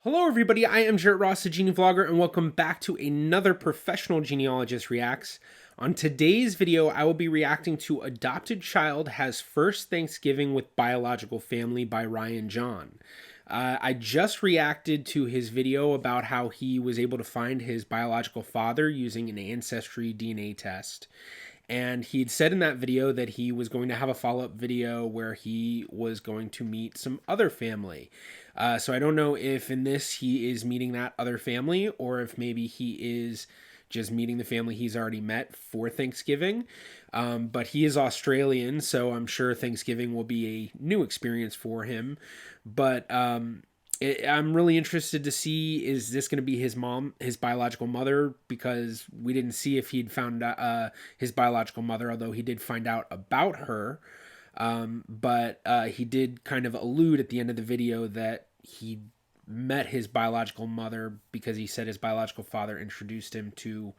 Hello everybody, I am Jarrett Ross, the GeneaVlogger, and welcome back to another Professional Genealogist Reacts. On today's video, I will be reacting to Adopted Child Has First Thanksgiving with Biological Family by Ryan John. I just reacted to his video about how he was able to find his biological father using an Ancestry DNA test. And he'd said in that video that he was going to have a follow-up video where he was going to meet some other family. So I don't know if in this he is meeting that other family or if maybe he is just meeting the family he's already met for Thanksgiving. But he is Australian, so I'm sure Thanksgiving will be a new experience for him. But I'm really interested to see, is this going to be his mom, his biological mother? Because we didn't see if he'd found his biological mother, although he did find out about her. But he did kind of allude at the end of the video that he met his biological mother because he said his biological father introduced him to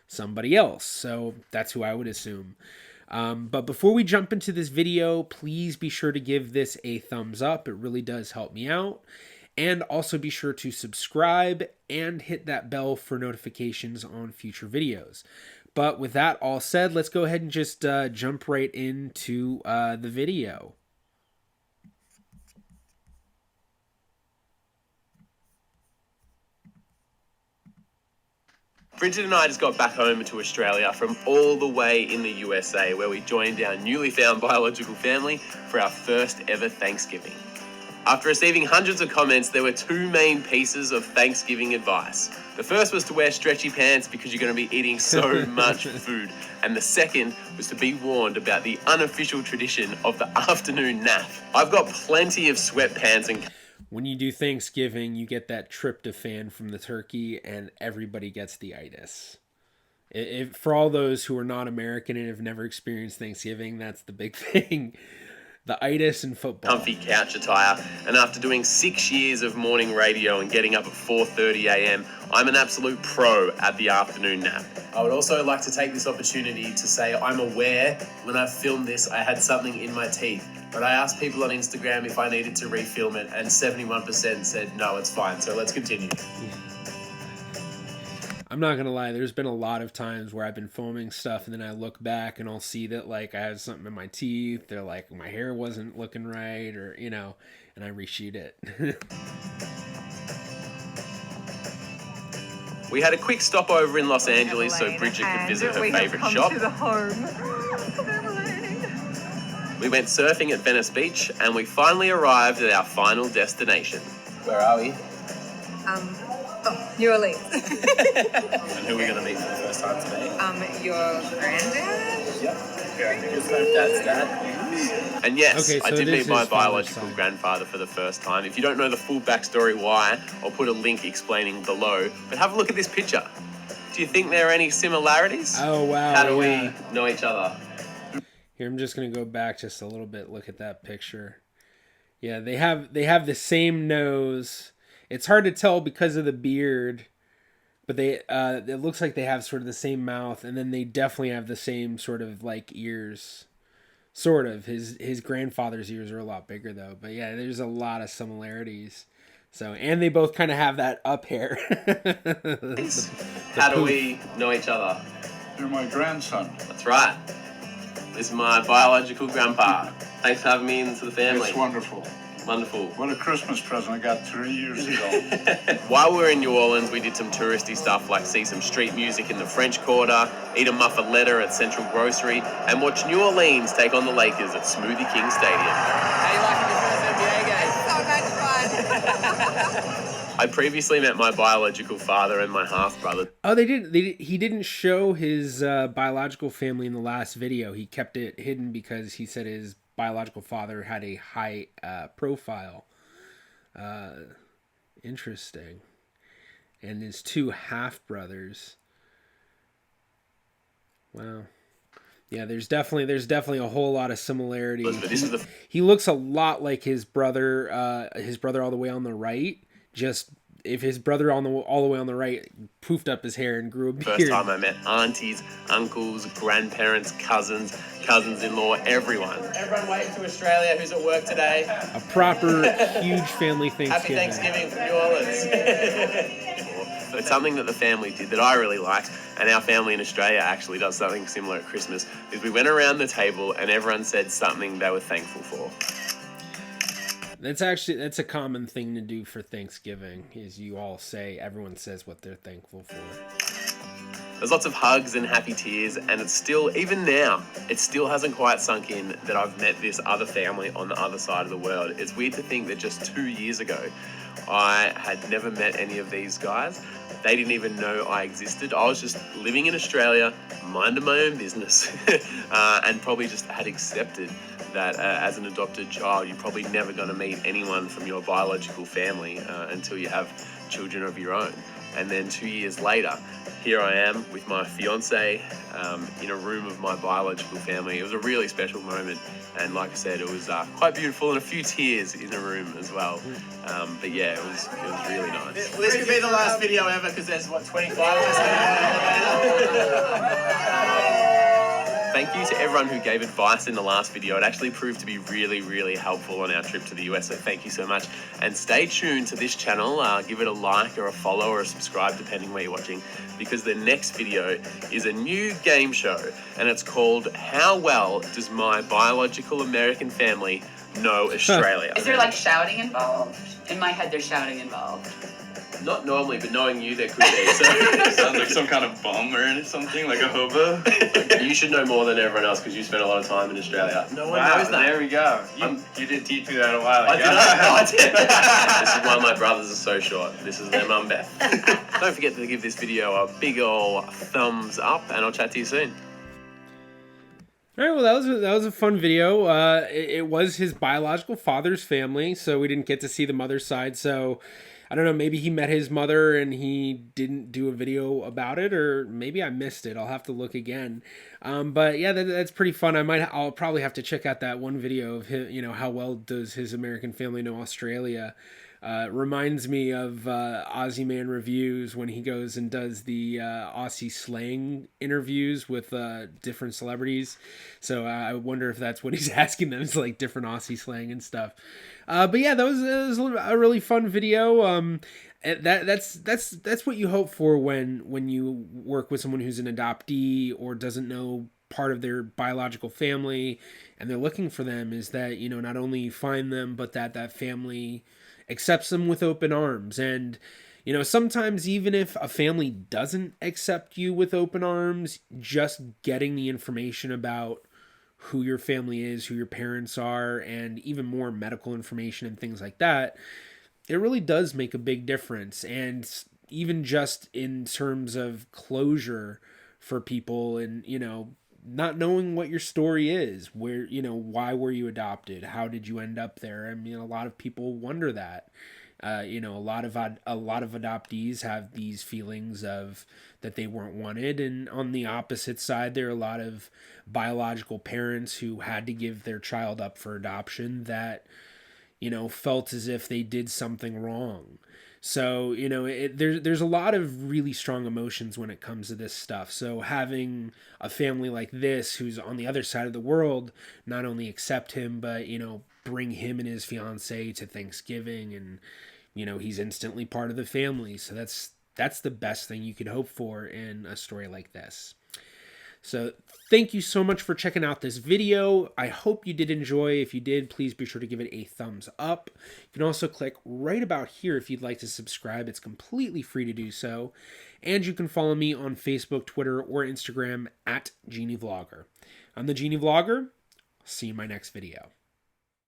somebody else. So that's who I would assume. But before we jump into this video, please be sure to give this a thumbs up. It really does help me out. And also be sure to subscribe and hit that bell for notifications on future videos. But with that all said, let's go ahead and just jump right into the video. Bridget and I just got back home to Australia from all the way in the USA, where we joined our newly found biological family for our first ever Thanksgiving. After receiving hundreds of comments, there were two main pieces of Thanksgiving advice. The first was to wear stretchy pants because you're going to be eating so much food. And the second was to be warned about the unofficial tradition of the afternoon nap. I've got plenty of sweatpants and... When you do Thanksgiving, you get that tryptophan from the turkey and everybody gets the itis. For all those who are not American and have never experienced Thanksgiving, that's the big thing. The itis and football. Comfy couch attire, and after doing 6 years of morning radio and getting up at 4:30 a.m, I'm an absolute pro at the afternoon nap. I would also like to take this opportunity to say I'm aware when I filmed this I had something in my teeth, but I asked people on Instagram if I needed to refilm it and 71% said no, it's fine, so let's continue. I'm not gonna lie, there's been a lot of times where I've been filming stuff and then I look back and I'll see that like I have something in my teeth, or like my hair wasn't looking right, or you know, and I reshoot it. We had a quick stopover in Los Angeles so Bridget could visit her favourite shop. To the home. We went surfing at Venice Beach and we finally arrived at our final destination. Where are we? New Orleans. And who are we going to meet for the first time today? Your granddad? Yep. Dad's dad. And yes, okay, so I did meet my biological son. grandfather for the first time. If you don't know the full backstory why, I'll put a link explaining below. But have a look at this picture. Do you think there are any similarities? Oh wow. How do we know each other? Here, I'm just gonna go back just a little bit. Look at that picture. Yeah, they have the same nose. It's hard to tell because of the beard, but it looks like they have sort of the same mouth, and then they definitely have the same sort of like ears. Sort of. His grandfather's ears are a lot bigger though, but yeah, there's a lot of similarities. So, and they both kind of have that up hair. How do we know each other? You're my grandson. That's right. This is my biological grandpa. Thanks for having me into the family. It's wonderful. Wonderful. What a Christmas present I got 3 years ago. While we were in New Orleans, we did some touristy stuff like see some street music in the French Quarter, eat a muffaletta at Central Grocery, and watch New Orleans take on the Lakers at Smoothie King Stadium. How you liking your first NBA game? So much fun. I previously met my biological father and my half-brother. Oh, he didn't show his biological family in the last video. He kept it hidden because he said his biological father had a high profile. Interesting. And his two half-brothers. Wow. Yeah, there's definitely a whole lot of similarities. He looks a lot like his brother all the way on the right. Just if his brother all the way on the right poofed up his hair and grew a beard. First time I met aunties, uncles, grandparents, cousins-in-law, everyone. Everyone waiting to Australia who's at work today. A proper huge family Thanksgiving. Happy Thanksgiving from New Orleans. It's something that the family did that I really liked, and our family in Australia actually does something similar at Christmas, is we went around the table and everyone said something they were thankful for. That's a common thing to do for Thanksgiving, is everyone says what they're thankful for. There's lots of hugs and happy tears, and it's still, even now, it still hasn't quite sunk in that I've met this other family on the other side of the world. It's weird to think that just 2 years ago, I had never met any of these guys. They didn't even know I existed. I was just living in Australia, minding my own business, and probably just had accepted that as an adopted child, you're probably never going to meet anyone from your biological family until you have children of your own. And then 2 years later, here I am with my fiance in a room of my biological family. It was a really special moment, and like I said, it was quite beautiful, and a few tears in the room as well. But yeah, it was really nice. This could be the last video ever, because there's 25 of us now. Thank you to everyone who gave advice in the last video. It actually proved to be really, really helpful on our trip to the US, so thank you so much. And stay tuned to this channel. Give it a like or a follow or a subscribe, depending where you're watching, because the next video is a new game show, and it's called How Well Does My Biological American Family Know Australia? Is there like shouting involved? In my head, there's shouting involved. Not normally, but knowing you, there could be. So Sounds like some kind of bum or something, like a hobo. you should know more than everyone else because you spent a lot of time in Australia. No one knows that. There we go. You did teach me that a while ago. I did. This is why my brothers are so short. This is their mum, Beth. Don't forget to give this video a big ol' thumbs up, and I'll chat to you soon. All right, well, that was a fun video. It was his biological father's family, so we didn't get to see the mother's side. So I don't know, maybe he met his mother and he didn't do a video about it, or maybe I missed it. I'll have to look again. But yeah, that's pretty fun. I'll probably have to check out that one video of him, how well does his American family know Australia. Reminds me of Aussie Man Reviews, when he goes and does the Aussie slang interviews with different celebrities. So I wonder if that's what he's asking them, is like different Aussie slang and stuff. But yeah, that was a really fun video. That's what you hope for when you work with someone who's an adoptee or doesn't know part of their biological family, and they're looking for them, is that not only you find them, but that family accepts them with open arms. And sometimes even if a family doesn't accept you with open arms, just getting the information about who your family is, who your parents are, and even more medical information and things like that, it really does make a big difference. And even just in terms of closure for people, and not knowing what your story is, where why were you adopted, how did you end up there? I mean, a lot of people wonder that. A lot of adoptees have these feelings of that they weren't wanted, and on the opposite side, there are a lot of biological parents who had to give their child up for adoption that felt as if they did something wrong. So there's a lot of really strong emotions when it comes to this stuff. So having a family like this, who's on the other side of the world, not only accept him, but bring him and his fiance to Thanksgiving, and he's instantly part of the family. So that's the best thing you could hope for in a story like this. So thank you so much for checking out this video. I hope you did enjoy. If you did, please be sure to give it a thumbs up. You can also click right about here if you'd like to subscribe. It's completely free to do so. And you can follow me on Facebook, Twitter, or Instagram at GeneaVlogger. I'm the GeneaVlogger. See you in my next video.